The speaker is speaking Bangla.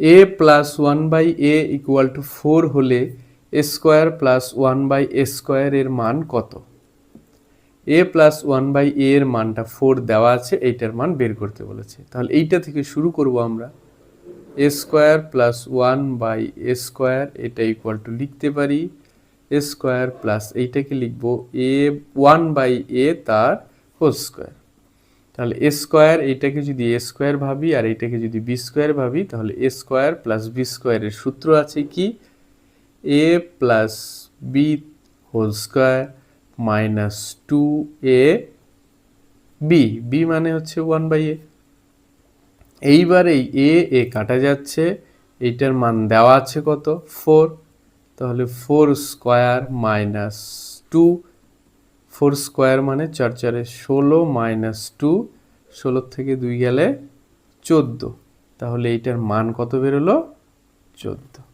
A plus one by a equal to 4 হলে a square plus one by a square এর মান কত? A plus one by a এর মানটা 4 দেওয়া আছে, এইটার মান বের করতে বলেছে। তাহলে এইটা থেকে শুরু করব আমরা। A square plus one by a square, এটা ইকুয়াল টু লিখতে পারি এ স্কোয়ার প্লাস এইটাকে লিখব এ ওয়ান বাই এ তার হোল স্কোয়ার। তাহলে এ স্কোয়ার, এইটাকে যদি এ স্কোয়ার ভাবি আর এইটাকে যদি বি স্কোয়ার ভাবি, তাহলে এ স্কোয়ার প্লাস বি স্কোয়ারের সূত্র আছে কি? A plus b whole square minus 2a b, b মানে হচ্ছে 1 বাই এ। এইবার এই এ কাটা যাচ্ছে, এইটার মান দেওয়া আছে কত? 4। তাহলে 4 স্কোয়ার মাইনাস 2, 4 স্কোয়ার মানে 4 4 16 মাইনাস 2, 16 থেকে 2 গেলে 14। তাহলে এইটার মান কত বেরোলো? 14।